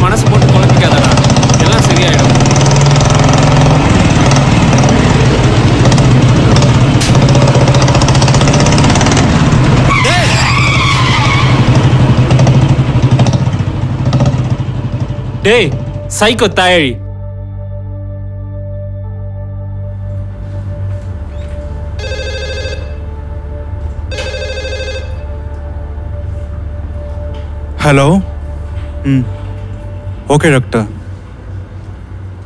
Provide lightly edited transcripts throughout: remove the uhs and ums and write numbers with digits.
மனசு போட்டு குழப்பிக்காதடா, எல்லாம் சரியாயிடும். டேய் சைக்கோ தாயழி, hello. Okay doctor.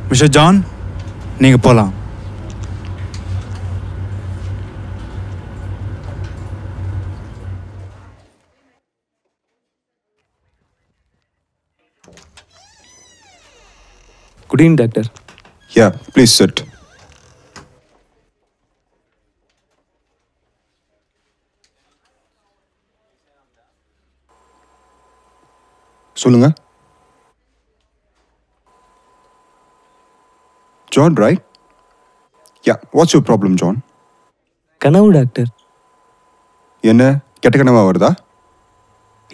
Mister John, நீங்கள் போகலாம். Good evening doctor. Yeah please sit. சொல்லுங்க. John, right? Yeah, what's your problem, John? கனவு டாக்டர். என்ன கெட்ட கனவா வருதா?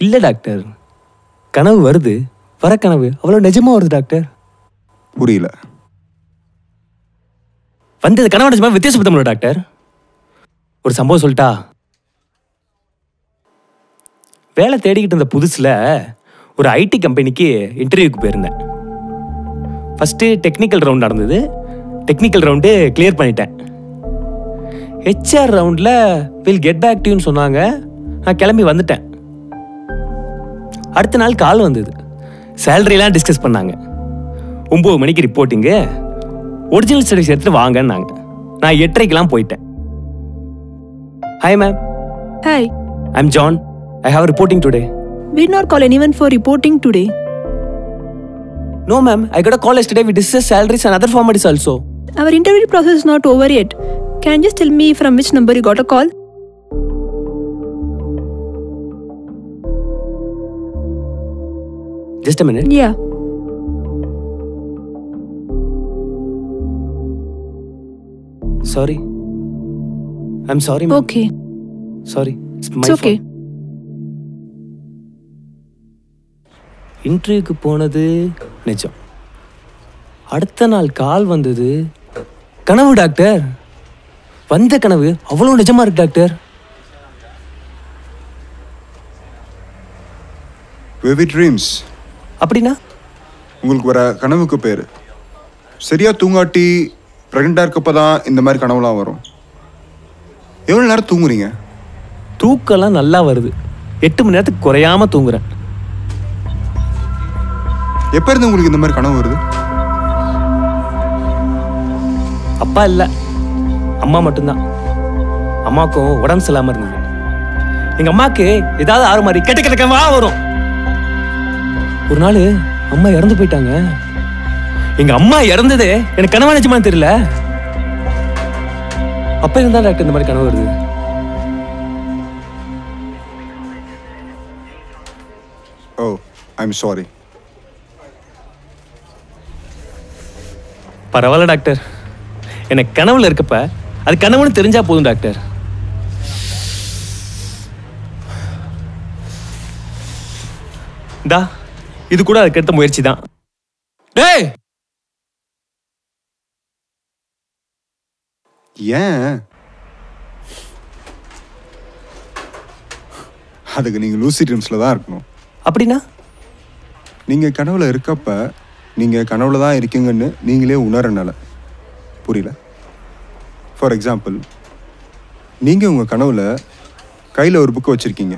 இல்லை டாக்டர், கனவு வருது. வர கனவு அவ்வளோ நிஜமா வருது டாக்டர். புரியல. வந்தது கனவு நிஜமா வித்தியாசப்படுத்த முடியல டாக்டர். ஒரு சம்பவம் சொல்லிட்டா? வேலை தேடிக்கிட்டு இருந்த புதுசில் ஒரு ஐடி கம்பெனிக்கு இன்டர்வியூக்கு போயிருந்தேன். ஃபஸ்ட்டு டெக்னிக்கல் ரவுண்ட் நடந்தது. டெக்னிக்கல் ரவுண்டு கிளியர் பண்ணிட்டேன். ஹெச்ஆர் ரவுண்டில் வில் கெட் பேக் டு யூன்னு சொன்னாங்க. நான் கிளம்பி வந்துட்டேன். அடுத்த நாள் கால் வந்தது. சேலரிலாம் டிஸ்கஸ் பண்ணாங்க. 9 மணிக்கு ரிப்போர்ட்டிங்கு, ஒரிஜினல் ஸ்டடிஸ் எடுத்துகிட்டு வாங்கன்னாங்க. நான் 8:30க்கெலாம் போயிட்டேன். Hi ma'am. Hi. I'm John. I have reporting today. We did not call anyone for reporting today. No ma'am, I got a call yesterday. We discussed salaries and other formalities also. Our interview process is not over yet. Can you just tell me from which number you got a call? Just a minute. Yeah. Sorry. I'm sorry ma'am. Okay. Sorry. It's my It's okay. fault. இன்டர்வியூக்கு போனது நிஜம். அடுத்த நாள் கால் வந்தது கனவு doctor. வந்த கனவு அவ்வளோ நிஜமா இருக்கு டாக்டர். vivid dreams. அப்படின்னா? உங்களுக்கு வர கனவுக்கு பேர். சரியா தூங்காட்டி ப்ரெக்னெண்ட்டாக இருக்கப்போ தான் இந்த மாதிரி கனவுலாம் வரும். எவ்வளோ நேரம் தூங்குறீங்க? தூக்கம்லாம் நல்லா வருது. 8 மணி நேரத்துக்கு குறையாம தூங்குறேன். எப்போ இருந்து உங்களுக்கு இந்த மாதிரி கனவு வருது? அப்பா இல்லை, அம்மா மட்டும்தான். அம்மாவுக்கும் உடம்பு சரியில்லாமல் இருந்தது. எங்கள் அம்மாவுக்கு ஏதாவது ஆறு மாதிரி கெட்ட கெட்ட கனவா வரும். ஒரு நாள் அம்மா இறந்து போயிட்டாங்க. எங்கள் அம்மா இறந்ததே எனக்கு கனவா நிஜமான்னு தெரியல. அப்போ இருந்தா டாக்டர் இந்த மாதிரி கனவு வருது. ஓ, ஐம் சாரி. பரவாயில்ல டாக்டர், எனக்கு கனவுல இருக்கப்ப அது கனவுன்னு தெரிஞ்சா போதும் டாக்டர். டா, இது கூட அதுக்கு எடுத்த முயற்சி தான். டேய், ஏன்? அதுக்கு நீங்கள் லூசி ட்ரீம்ஸில் தான் இருக்கணும். அப்படின்னா? நீங்கள் கனவுல இருக்கப்ப நீங்கள் கனவுல தான் இருக்கீங்கன்னு நீங்களே உணரனால. புரியல? ஃபார் எக்ஸாம்பிள், நீங்கள் உங்கள் கனவுல கையில் ஒரு புக்கை வச்சுருக்கீங்க.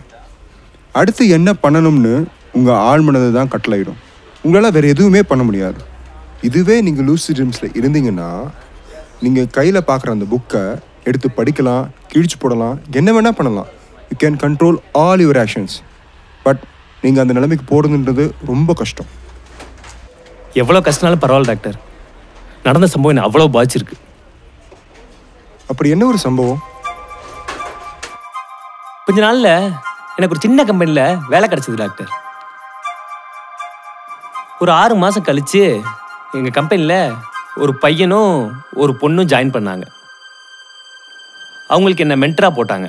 அடுத்து என்ன பண்ணணும்னு உங்கள் ஆழ்மனது தான் கட்டளையிடும். உங்களால் வேறு எதுவுமே பண்ண முடியாது. இதுவே நீங்கள் லூசி ட்ரீம்ஸில் இருந்தீங்கன்னா நீங்கள் கையில் பார்க்குற அந்த புக்கை எடுத்து படிக்கலாம், கிழிச்சு போடலாம், என்ன வேணால் பண்ணலாம். You can control all your actions. But நீங்கள் அந்த நிலைமைக்கு போடுதுன்றது ரொம்ப கஷ்டம். எவ்வளோ கஷ்டனாலும் பரவாயில்ல டாக்டர். நடந்த சம்பவம் என்ன அவ்வளோ பாதிச்சிருக்கு. அப்படி என்ன ஒரு சம்பவம்? கொஞ்ச நாள்ல எனக்கு ஒரு சின்ன கம்பெனில வேலை கிடைச்சது டாக்டர். ஒரு 6 மாசம் கழிச்சு எங்க கம்பெனில ஒரு பையனும் ஒரு பொண்ணும் ஜாயின் பண்ணாங்க. அவங்களுக்கு என்ன மென்டரா போட்டாங்க.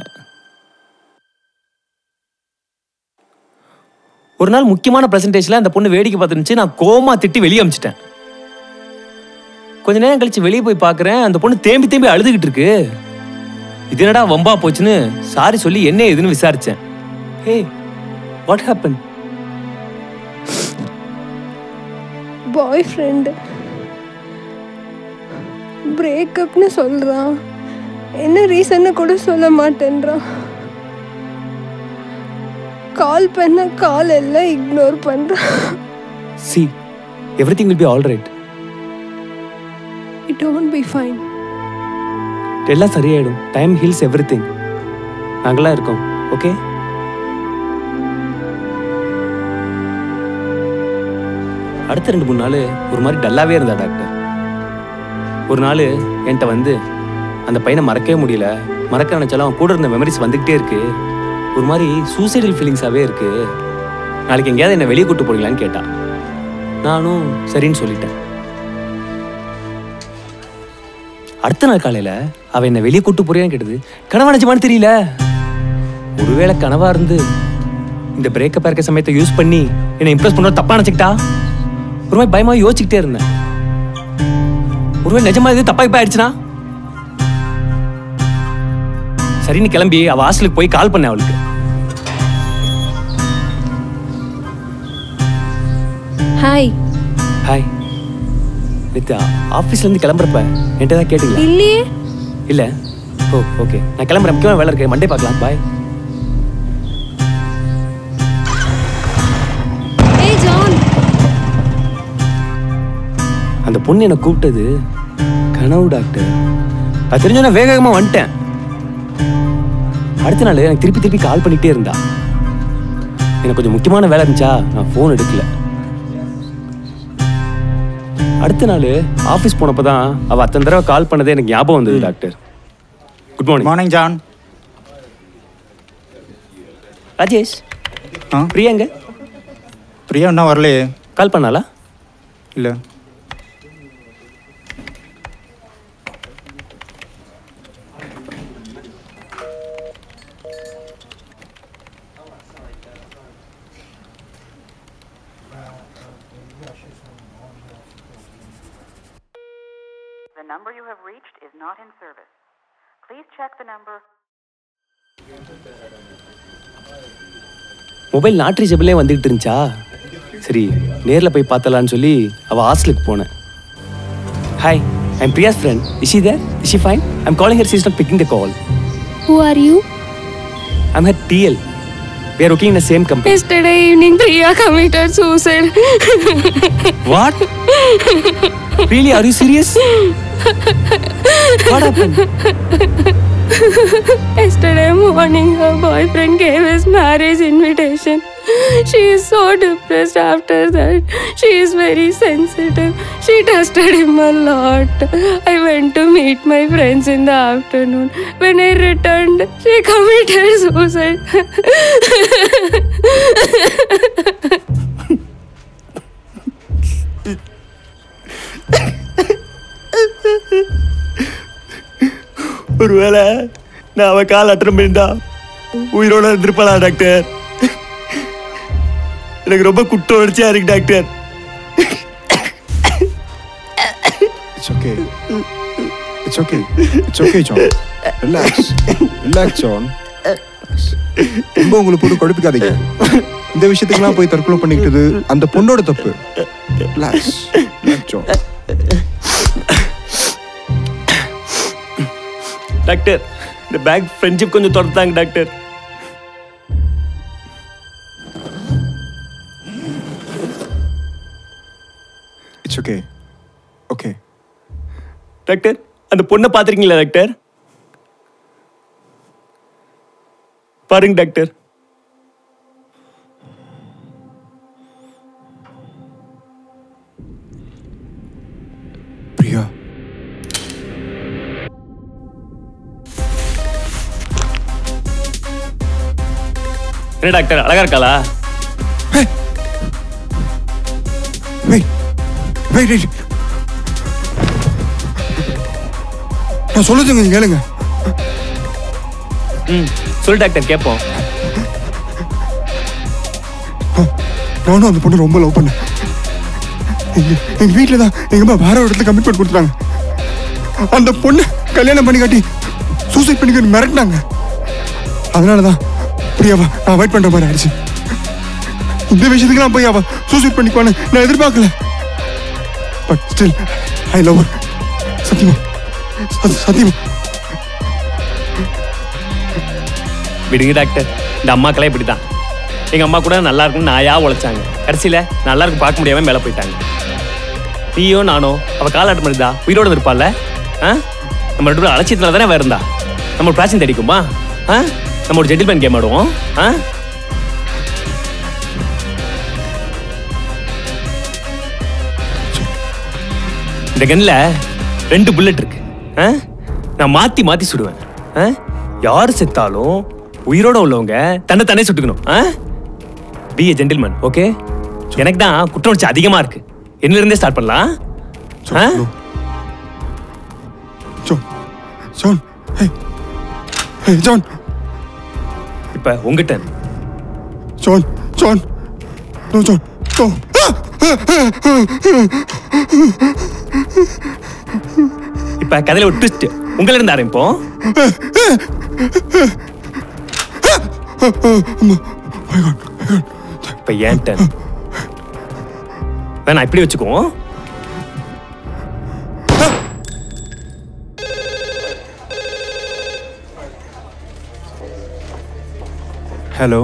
ஒரு நாள் முக்கியமான பிரசன்டேஷன்ல அந்த பொண்ணு வேடிக்கை பார்த்துருந்துச்சு. நான் கோமா திட்டி வெளியே அமிச்சிட்டேன். கொஞ்ச நேரம் கழிச்சு வெளியே போய் பார்க்குறேன், அந்த பொண்ணு தேம்பி தேம்பி அழுதுகிட்டு இருக்கு. இது என்னடா வம்பா போச்சுன்னு சாரி சொல்லி என்ன ஏதுன்னு விசாரிச்சேன். ஹே, வாட் ஹேப்பன்? பாய் ஃப்ரெண்ட் பிரேக்கப்னு சொல்கிறான். என்ன ரீசன்னு கூட சொல்ல மாட்டேன்றான். கால் பண்ண கால் எல்லாம் இக்னோர் பண்ணுறான். See, everything will be all right. It won't be fine. எல்லாம் சரியாயிடும். Time heals everything. நாங்களாம் இருக்கோம். ஓகே? அடுத்த 2-3 நாள் ஒரு மாதிரி டல்லாவே இருந்தா டாக்டர். ஒரு நாள் என்கிட்ட வந்து அந்த பையனை மறக்கவே முடியல, மறக்க நினைச்சாலும் அவன் கூட இருந்த மெமரிஸ் வந்துகிட்டே இருக்கு, ஒரு மாதிரி சூசைடல் ஃபீலிங்ஸாகவே இருக்கு, நாளைக்கு எங்கேயாவது என்னை வெளியே கூட்டு போறீங்களான்னு கேட்டா. நானும் சரின்னு சொல்லிட்டேன். அடுத்த நாள் காலையில் அவன் என்னை வெளியே கூட்டு போறியான்னு கேட்டது. கனவா நிஜமானு தெரியல. ஒருவேளை கனவா இருந்து இந்த பிரேக்கப் இருக்க சமயத்தை யூஸ் பண்ணி என்னை இம்ப்ரெஸ் பண்ண தப்பா நினச்சிக்கிட்டா. ஒரு மாதிரி பயமாக யோசிச்சுக்கிட்டே இருந்தேன். ஒருவேளை நிஜமா இது தப்பா இப்ப ஆயிடுச்சுனா? சரின்னு கிளம்பி அவள் ஹாஸ்டலுக்கு போய் கால் பண்ணேன் அவளுக்கு. ஹாய். ஹாய். நேற்று ஆஃபீஸ்லேருந்து கிளம்புறப்ப என்கிட்ட தான் கேட்டீங்களா? இல்லையே. இல்லை. ஓ ஓகே, நான் கிளம்புறேன், முக்கியமான வேலை இருக்கு, மண்டே பார்க்கலாம், பாய். ஏய் ஜான். அந்த பொண்ணு என்னை கூப்பிட்டது கனவு டாக்டர். அது தெரிஞ்ச நான் வேகமாக வந்துட்டேன். அடுத்த நாள் எனக்கு திருப்பி திருப்பி கால் பண்ணிகிட்டே இருந்தா. எனக்கு கொஞ்சம் முக்கியமான வேலை இருந்துச்சா, நான் ஃபோன் எடுக்கல. அடுத்த நாள் ஆஃபீஸ் போனப்போ தான் அவள் அத்தனை தடவை கால் பண்ணதே எனக்கு ஞாபகம் வந்தது doctor. Good morning. Morning John. Rajesh, Priya எங்க? பிரியா இன்னும் வரலையே. கால் பண்ணாலா? இல்லை. The number you have reached is not in service. Please check the number. Mobile not ரீச்சபிளே வந்துகிட்டு இருந்துச்சா, சரி நேரில் போய் பார்த்தலான்னு சொல்லி அவள் ஹாஸ்டலுக்கு போனேன். Hi, I'm Priya's friend. Is she there? Is she fine? I'm calling her, she is not picking the call. Who are you? I'm her TL. We are working in the same company. Yesterday evening Priya committed suicide. What? Really? Are you serious? What happened? Yesterday morning her boyfriend gave his marriage invitation. She is so depressed after that. She is very sensitive. She trusted him a lot. I went to meet my friends in the afternoon. When I returned, she committed suicide. ஒருவேளை நான் அவன் call attend பண்ணிட்டா உயிரோட இருந்திருப்பாளா doctor? எனக்கு ரொம்ப குட்ட உணர்ச்சியா இருக்கு doctor. It's okay. It's okay. It's okay, John. Relax. Relax, John. ரொம்ப உங்களை போட்டு குழப்பிக்காதீங்க. இந்த விஷயத்துக்குலாம் போய் தற்கொலை பண்ணிக்கிட்டது அந்த பொண்ணோட தப்பு. Relax. Relax, John. டாக்டர், இந்த பேக் ஃப்ரெண்ட்ஷிப் கொஞ்சம் தொடர்த்தாங்க doctor. It's okay. Okay. Doctor, அந்த பொண்ணை பார்த்துருக்கீங்களா டாக்டர்? பாருங்க டாக்டர். பிரியா. என்ன டாக்டர் அழகா இருக்காளா? வெயிட் நான் சொல்லுதுங்க கேளுங்க. சொல்லு டாக்டர் கேட்போம். நானும் அந்த பொண்ணு ரொம்ப லவ் பண்ணேன். எங்க வீட்டில் தான் எங்க அம்மா வேற ஒரு இடத்துல கமிட்மெண்ட் கொடுத்துட்டாங்க. அந்த பொண்ணு கல்யாணம் பண்ணி காட்டி சூசைட் பண்ணிக்க மிரட்டினாங்க. அதனாலதான் பிரியாவா நான் வெயிட் பண்ற மாதிரி ஆயிடுச்சு. இந்த விஷயத்துக்கு நான் போய் அவ சூசைட் பண்ணிக்குவான்னு நான் எதிர்பார்க்கல. But still I love her. சத்தியமா சத்தியமா. விடுங்க டாக்டர், இந்த அம்மாக்கெல்லாம் இப்படி தான். எங்கள் அம்மா கூட நல்லா இருக்கும்னு நாயா உழைச்சாங்க. கடைசியில் நல்லா இருக்கும் பார்க்க முடியாமல் மேலே போயிட்டாங்க. நீயோ நானோ அவள் காலாட்டம் பண்ணிருந்தா உயிரோடு இருப்பாள்ல? நம்ம ரெண்டு பேரும் அலட்சியத்தில் தானே வேறு இருந்தா நம்ம பிராச்சனை அடிக்குமா? நம்ம ஒரு ஜென்டில்மேன் கேம் ஆடுவோம். இந்த கன்னில் 2 புல்லட் இருக்கு. நான் மாற்றி மாற்றி சுடுவேன். யார் செத்தாலும் உயிரோட உள்ளவங்க தன்னை தானே சுட்டுக்கணும். Be a gentleman, okay? எனக்கு தான் குற்ற உணர்ச்சி அதிகமா இருக்கு. என்னல இருந்தே ஸ்டார்ட் பண்ணலாம். ஜான், இப்ப உங்ககிட்ட ஜான் ஜான் ஜான் ஜான் இப்ப கதையில ஒரு ட்விஸ்ட். உங்கள இருந்து ஆரம்பிப்போம். இப்ப ஏன் டர்ன் வேணா இப்படி வச்சுக்குவோம். Hello.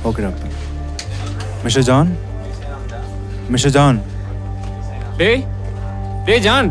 Okay, doctor. Mr. John? Mr. John? டேய் ஜான்,